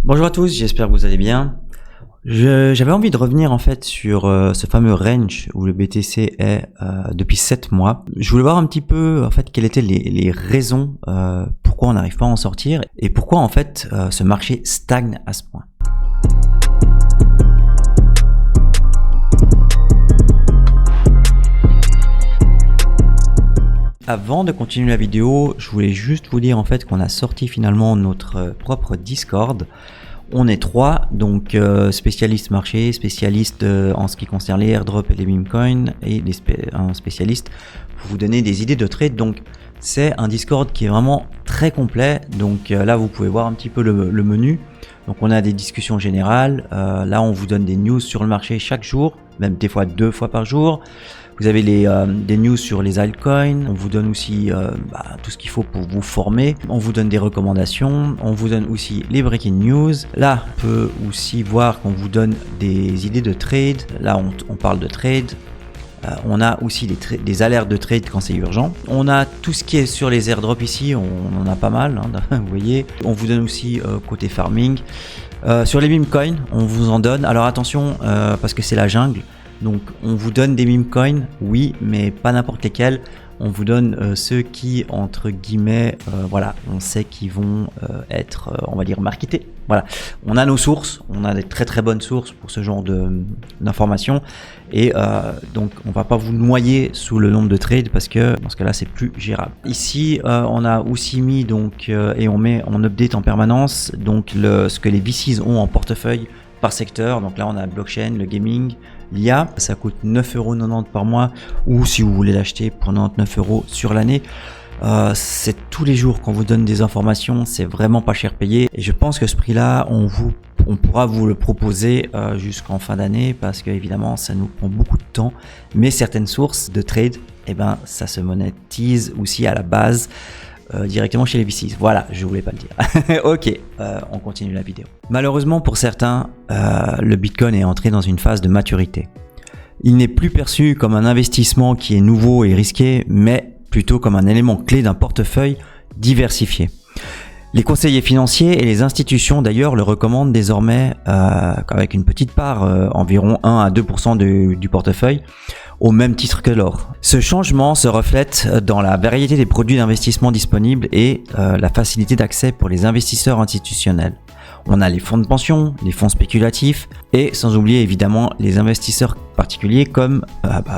Bonjour à tous, j'espère que vous allez bien. J'avais envie de revenir en fait sur ce fameux range où le BTC est depuis 7 mois. Je voulais voir un petit peu en fait quelles étaient les raisons pourquoi on n'arrive pas à en sortir et pourquoi en fait ce marché stagne à ce point. Avant de continuer la vidéo, je voulais juste vous dire en fait qu'on a sorti finalement notre propre Discord. On est 3, donc spécialistes marché, spécialistes en ce qui concerne les airdrops et les meme coins et un spécialiste pour vous donner des idées de trade. Donc c'est un Discord qui est vraiment très complet. Donc là vous pouvez voir un petit peu le menu. Donc on a des discussions générales. Là on vous donne des news sur le marché chaque jour, même des fois 2 fois par jour. Vous avez des news sur les altcoins, on vous donne aussi tout ce qu'il faut pour vous former, on vous donne des recommandations, on vous donne aussi les breaking news. Là, on peut aussi voir qu'on vous donne des idées de trade, là on parle de trade. On a aussi des alertes de trade quand c'est urgent. On a tout ce qui est sur les airdrops ici, on en a pas mal, vous voyez. On vous donne aussi côté farming. Sur les meme coins, on vous en donne. Alors attention, parce que c'est la jungle. Donc on vous donne des meme coins, oui, mais pas n'importe lesquels. On vous donne ceux qui, entre guillemets, on sait qu'ils vont être, on va dire, marketés. Voilà, on a nos sources, on a des très très bonnes sources pour ce genre d'informations. Et donc on va pas vous noyer sous le nombre de trades parce que dans ce cas-là c'est plus gérable. Ici on a aussi mis donc et on update en permanence donc ce que les VCs ont en portefeuille par secteur. Donc là on a blockchain, le gaming, l'IA, ça coûte 9,90€ par mois ou si vous voulez l'acheter pour 99€ sur l'année. C'est tous les jours qu'on vous donne des informations, c'est vraiment pas cher payé et je pense que ce prix là on pourra vous le proposer jusqu'en fin d'année parce que évidemment ça nous prend beaucoup de temps, mais certaines sources de trade ça se monétise aussi à la base directement chez les VCs. Voilà, je voulais pas le dire. Ok, on continue la vidéo. Malheureusement pour certains, le Bitcoin est entré dans une phase de maturité. Il n'est plus perçu comme un investissement qui est nouveau et risqué, mais plutôt comme un élément clé d'un portefeuille diversifié. Les conseillers financiers et les institutions d'ailleurs le recommandent désormais avec une petite part, environ 1 à 2% du portefeuille, au même titre que l'or. Ce changement se reflète dans la variété des produits d'investissement disponibles et la facilité d'accès pour les investisseurs institutionnels. On a les fonds de pension, les fonds spéculatifs et sans oublier évidemment les investisseurs particuliers comme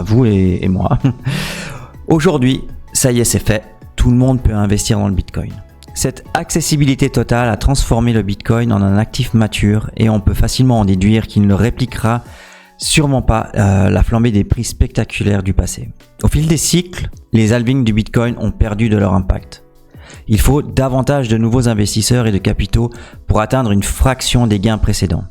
vous et moi. Aujourd'hui, ça y est, c'est fait, tout le monde peut investir dans le Bitcoin. Cette accessibilité totale a transformé le Bitcoin en un actif mature et on peut facilement en déduire qu'il ne répliquera sûrement pas la flambée des prix spectaculaires du passé. Au fil des cycles, les halvings du Bitcoin ont perdu de leur impact. Il faut davantage de nouveaux investisseurs et de capitaux pour atteindre une fraction des gains précédents.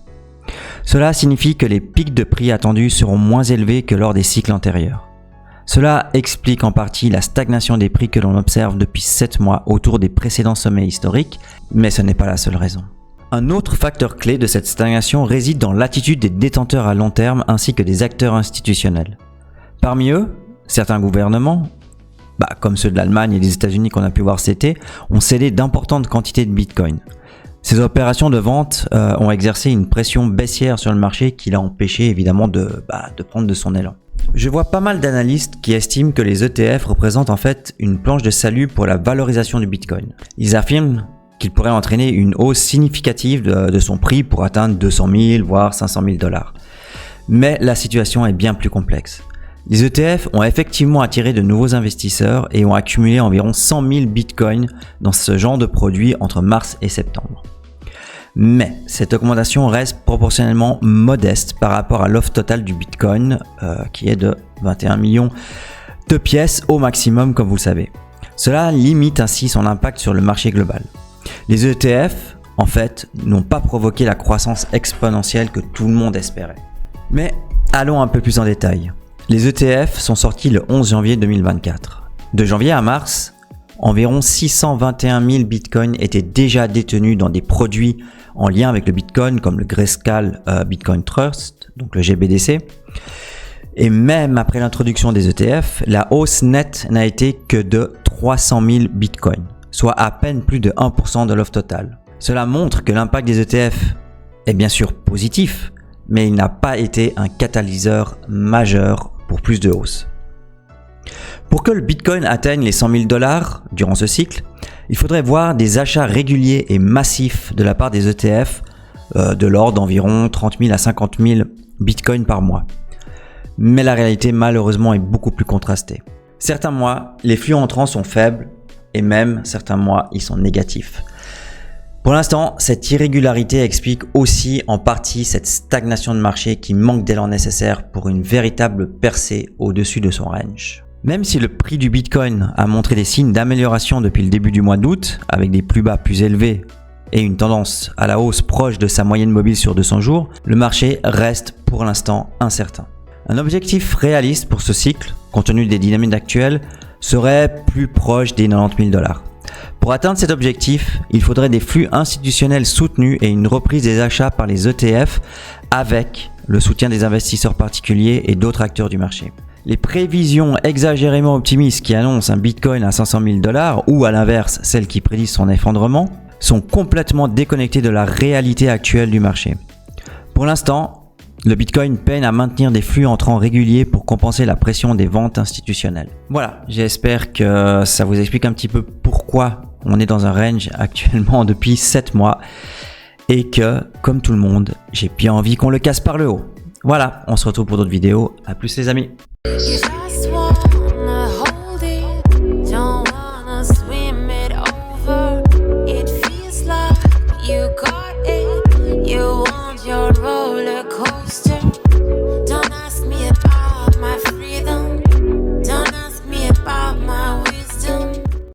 Cela signifie que les pics de prix attendus seront moins élevés que lors des cycles antérieurs. Cela explique en partie la stagnation des prix que l'on observe depuis 7 mois autour des précédents sommets historiques, mais ce n'est pas la seule raison. Un autre facteur clé de cette stagnation réside dans l'attitude des détenteurs à long terme ainsi que des acteurs institutionnels. Parmi eux, certains gouvernements, comme ceux de l'Allemagne et des États-Unis qu'on a pu voir cet été, ont cédé d'importantes quantités de Bitcoin. Ces opérations de vente ont exercé une pression baissière sur le marché qui l'a empêché évidemment de prendre de son élan. Je vois pas mal d'analystes qui estiment que les ETF représentent en fait une planche de salut pour la valorisation du Bitcoin. Ils affirment qu'il pourrait entraîner une hausse significative de son prix pour atteindre 200 000 voire 500 000 $. Mais la situation est bien plus complexe. Les ETF ont effectivement attiré de nouveaux investisseurs et ont accumulé environ 100 000 bitcoins dans ce genre de produit entre mars et septembre. Mais cette augmentation reste proportionnellement modeste par rapport à l'offre totale du Bitcoin qui est de 21 millions de pièces au maximum comme vous le savez. Cela limite ainsi son impact sur le marché global. Les ETF, en fait, n'ont pas provoqué la croissance exponentielle que tout le monde espérait. Mais allons un peu plus en détail. Les ETF sont sortis le 11 janvier 2024. De janvier à mars, environ 621 000 bitcoins étaient déjà détenus dans des produits en lien avec le Bitcoin comme le Grayscale Bitcoin Trust, donc le GBDC. Et même après l'introduction des ETF, la hausse nette n'a été que de 300 000 bitcoins, soit à peine plus de 1% de l'offre totale. Cela montre que l'impact des ETF est bien sûr positif, mais il n'a pas été un catalyseur majeur pour plus de hausse. Pour que le Bitcoin atteigne les 100 000 $ durant ce cycle, il faudrait voir des achats réguliers et massifs de la part des ETF de l'ordre d'environ 30 000 à 50 000 Bitcoin par mois. Mais la réalité malheureusement est beaucoup plus contrastée. Certains mois, les flux entrants sont faibles et même certains mois, ils sont négatifs. Pour l'instant, cette irrégularité explique aussi en partie cette stagnation de marché qui manque d'élan nécessaire pour une véritable percée au-dessus de son range. Même si le prix du Bitcoin a montré des signes d'amélioration depuis le début du mois d'août, avec des plus bas plus élevés et une tendance à la hausse proche de sa moyenne mobile sur 200 jours, le marché reste pour l'instant incertain. Un objectif réaliste pour ce cycle, compte tenu des dynamiques actuelles, serait plus proche des 90 000 $. Pour atteindre cet objectif, il faudrait des flux institutionnels soutenus et une reprise des achats par les ETF avec le soutien des investisseurs particuliers et d'autres acteurs du marché. Les prévisions exagérément optimistes qui annoncent un Bitcoin à 500 000 $ ou à l'inverse celles qui prédisent son effondrement sont complètement déconnectées de la réalité actuelle du marché. Pour l'instant, le Bitcoin peine à maintenir des flux entrants réguliers pour compenser la pression des ventes institutionnelles. Voilà, j'espère que ça vous explique un petit peu pourquoi on est dans un range actuellement depuis 7 mois et que, comme tout le monde, j'ai bien envie qu'on le casse par le haut. Voilà, on se retrouve pour d'autres vidéos. À plus les amis.